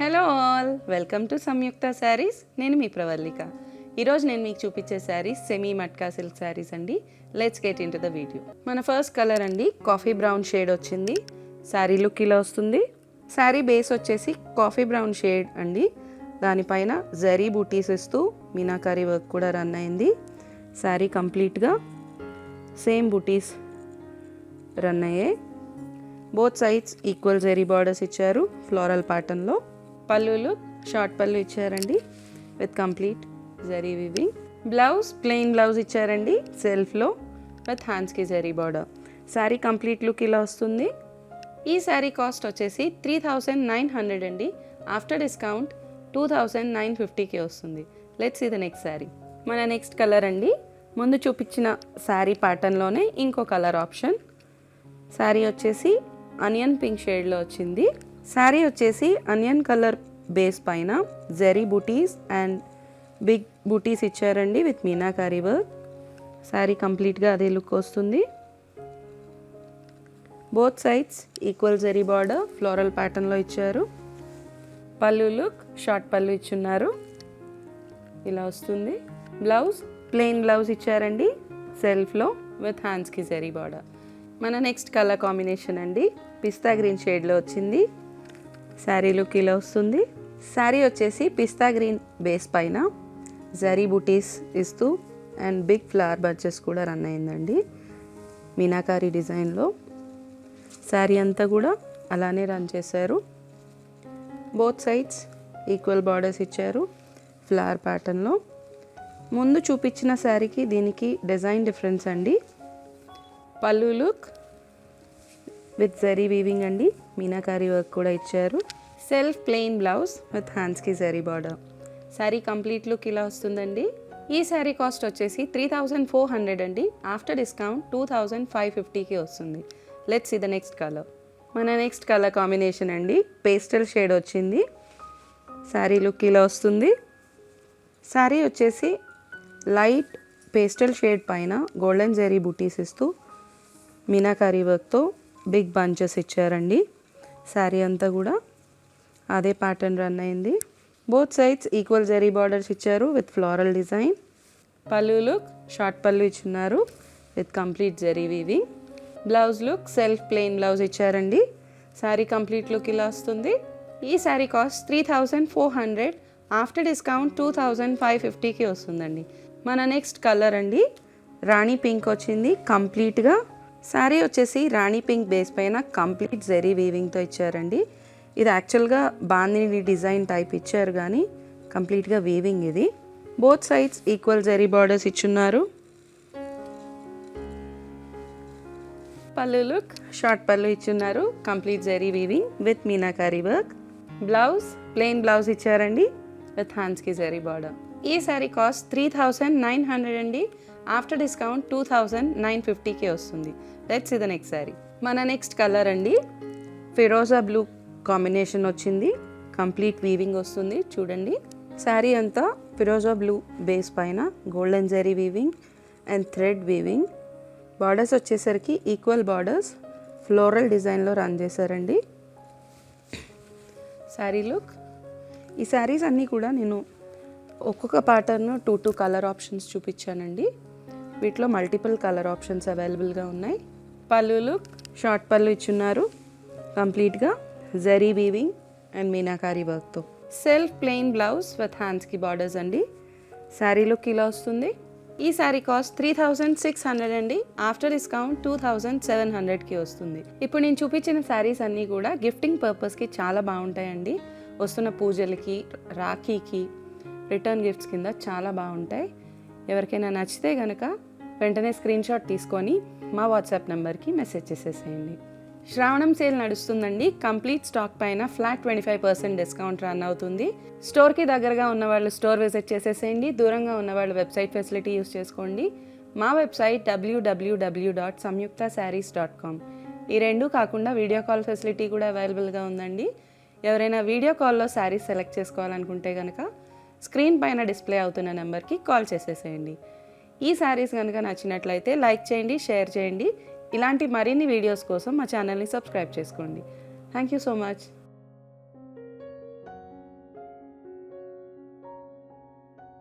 Hello all, welcome to సంయుక్త శారీస్. నేను మీ ప్రవల్లిక. ఈరోజు నేను మీకు చూపించే శారీస్ సెమీ మట్కా సిల్క్ శారీస్ అండి. Let's get in to the video. మన ఫస్ట్ కలర్ అండి కాఫీ బ్రౌన్ షేడ్ వచ్చింది. శారీ లుక్ ఇలా వస్తుంది. శారీ బేస్ వచ్చేసి కాఫీ బ్రౌన్ షేడ్ అండి. దానిపైన జరీ బూటీస్ ఇస్తూ మీనాకారీ వర్క్ కూడా రన్ అయింది. శారీ కంప్లీట్గా సేమ్ బూటీస్ రన్ అయ్యాయి. Both sides equal zari borders ఇచ్చారు ఫ్లోరల్ ప్యాటర్న్లో. పళ్ళులు షార్ట్ పళ్ళు ఇచ్చారండి with complete zari weaving. Blouse plain blouse ఇచ్చారండి సెల్ఫ్లో విత్ హ్యాండ్స్కి zari border. Sari complete look ఇలా వస్తుంది. ఈ శారీ కాస్ట్ వచ్చేసి 3900 అండి. ఆఫ్టర్ డిస్కౌంట్ 2950కి వస్తుంది. Let's see the next sari. మన నెక్స్ట్ కలర్ అండి ముందు చూపించిన శారీ ప్యాటర్న్లోనే ఇంకో కలర్ ఆప్షన్. శారీ వచ్చేసి అనియన్ పింక్ షేడ్లో వచ్చింది. శారీ వచ్చేసి అనియన్ కలర్ బేస్ పైన జరీ బూటీస్ అండ్ బిగ్ బూటీస్ ఇచ్చారండి విత్ మీనాకారీ వర్క్. శారీ కంప్లీట్గా అదే లుక్ వస్తుంది. Both sides equal zari border floral ప్యాటర్న్లో ఇచ్చారు. పళ్ళు లుక్ షార్ట్ పళ్ళు ఇచ్చున్నారు, ఇలా వస్తుంది. బ్లౌజ్ ప్లెయిన్ బ్లౌజ్ ఇచ్చారండి సెల్ఫ్లో విత్ హ్యాండ్స్కి జరీ బార్డర్. మన నెక్స్ట్ కలర్ కాంబినేషన్ అండి పిస్తా గ్రీన్ షేడ్లో వచ్చింది. శారీ లుక్ ఇలా వస్తుంది. శారీ వచ్చేసి పిస్తా గ్రీన్ బేస్ పైన జరీ బూటీస్ ఇస్తూ అండ్ బిగ్ ఫ్లవర్ బంచెస్ కూడా రన్ అయిందండి మీనాకారీ డిజైన్లో. శారీ అంతా కూడా అలానే రన్ చేశారు. బోత్ సైడ్స్ ఈక్వల్ బార్డర్స్ ఇచ్చారు ఫ్లవర్ ప్యాటర్న్లో. ముందు చూపించిన శారీకి దీనికి డిజైన్ డిఫరెన్స్ అండి. పళ్ళు లుక్ విత్ జరీ వీవింగ్ అండి, మీనాకారీ వర్క్ కూడా ఇచ్చారు. సెల్ఫ్ ప్లెయిన్ బ్లౌజ్ విత్ హ్యాండ్స్కి zari border. Sari complete look ఇలా వస్తుందండి. ఈ శారీ కాస్ట్ వచ్చేసి 3400 అండి. ఆఫ్టర్ డిస్కౌంట్ 2550కి వస్తుంది. Let's see the next colour. మన నెక్స్ట్ కలర్ కాంబినేషన్ అండి పేస్టల్ షేడ్ వచ్చింది. శారీ లుక్ ఇలా వస్తుంది. శారీ వచ్చేసి లైట్ పేస్టల్ షేడ్ పైన గోల్డెన్ జరీ బూటీస్ ఇస్తూ మీనాకారీ వర్క్తో బిగ్ బంచెస్ ఇచ్చారండి. శారీ అంతా కూడా అదే ప్యాటర్న్ రన్ అయింది. Both sides equal zari borders ఇచ్చారు with floral design. Pallu look short pallu ఇచ్చున్నారు with complete zari weaving. Blouse look self plain blouse ఇచ్చారండి. శారీ కంప్లీట్ లుక్ ఇలా వస్తుంది. ఈ శారీ కాస్ట్ 3400. ఆఫ్టర్ డిస్కౌంట్ 2550కి వస్తుందండి. మన నెక్స్ట్ కలర్ అండి రాణి పింక్ వచ్చింది కంప్లీట్గా. శారీ వచ్చేసి రాణి పింక్ బేస్ పైన కంప్లీట్ జరీ వీవింగ్తో ఇచ్చారండి. ఇది యాక్చువల్గా బాందిని డిజైన్ టైప్ ఇచ్చారు కానీ కంప్లీట్గా వీవింగ్ ఇది. Both sides equal zari borders ఇచ్చున్నారు. పళ్ళు లుక్ షార్ట్ పళ్ళు ఇచ్చున్నారు complete zari weaving with meenakari work. Blouse plain blouse ఇచ్చారండి విత్ హ్యాండ్స్కి జరీ బార్డర్. ఈ శారీ కాస్ట్ 3900 అండి. ఆఫ్టర్ డిస్కౌంట్ 2950కి వస్తుంది. Let's see the next sari. మన నెక్స్ట్ కలర్ అండి ఫిరోజా బ్లూ కాంబినేషన్ వచ్చింది. కంప్లీట్ వీవింగ్ వస్తుంది చూడండి. శారీ అంతా ఫిరోజా బ్లూ బేస్ పైన golden zari weaving and thread weaving. Borders వచ్చేసరికి ఈక్వల్ బార్డర్స్ ఫ్లోరల్ డిజైన్లో రన్ చేశారండి. శారీ లుక్. ఈ శారీస్ అన్నీ కూడా నేను ఒక్కొక్క ప్యాటర్న్ 2 కలర్ ఆప్షన్స్ చూపించానండి. వీటిలో మల్టిపుల్ కలర్ ఆప్షన్స్ అవైలబుల్గా ఉన్నాయి. పళ్ళు లుక్ షార్ట్ పళ్ళు ఇచ్చున్నారు కంప్లీట్గా జరీ వీవింగ్ అండ్ మీనాకారీ వర్క్తో. సెల్ఫ్ ప్లెయిన్ బ్లౌజ్ విత్ హ్యాండ్స్కి బార్డర్స్ అండి. శారీ లుక్ ఇలా వస్తుంది. ఈ శారీ కాస్ట్ 3600 అండి. ఆఫ్టర్ డిస్కౌంట్ 2700కి వస్తుంది. ఇప్పుడు నేను చూపించిన శారీస్ అన్నీ కూడా గిఫ్టింగ్ పర్పస్కి చాలా బాగుంటాయండి. వస్తున్న పూజలకి, రాఖీకి, రిటర్న్ గిఫ్ట్స్ కింద చాలా బాగుంటాయి. ఎవరికైనా నచ్చితే కనుక వెంటనే స్క్రీన్ షాట్ తీసుకొని మా వాట్సాప్ నెంబర్కి మెసేజ్ చేసేసేయండి. శ్రావణం సేల్ నడుస్తుందండి. కంప్లీట్ స్టాక్ పైన ఫ్లాట్ 25% డిస్కౌంట్ రన్ అవుతుంది. స్టోర్కి దగ్గరగా ఉన్నవాళ్ళు స్టోర్ విజిట్ చేసేసేయండి. దూరంగా ఉన్నవాళ్ళు వెబ్సైట్ ఫెసిలిటీ యూస్ చేసుకోండి. మా వెబ్సైట్ www.samyuktasarees.com. ఈ రెండు కాకుండా వీడియో కాల్ ఫెసిలిటీ కూడా అవైలబుల్గా ఉందండి. ఎవరైనా వీడియో కాల్లో శారీస్ సెలెక్ట్ చేసుకోవాలనుకుంటే కనుక స్క్రీన్ పైన డిస్ప్లే అవుతున్న నెంబర్కి కాల్ చేసేసేయండి. ఈ శారీస్ కనుక నచ్చినట్లయితే లైక్ చేయండి, షేర్ చేయండి. ఇలాంటి మరిన్ని వీడియోస్ కోసం మా ఛానల్ని సబ్స్క్రైబ్ చేసుకోండి. Thank you so much.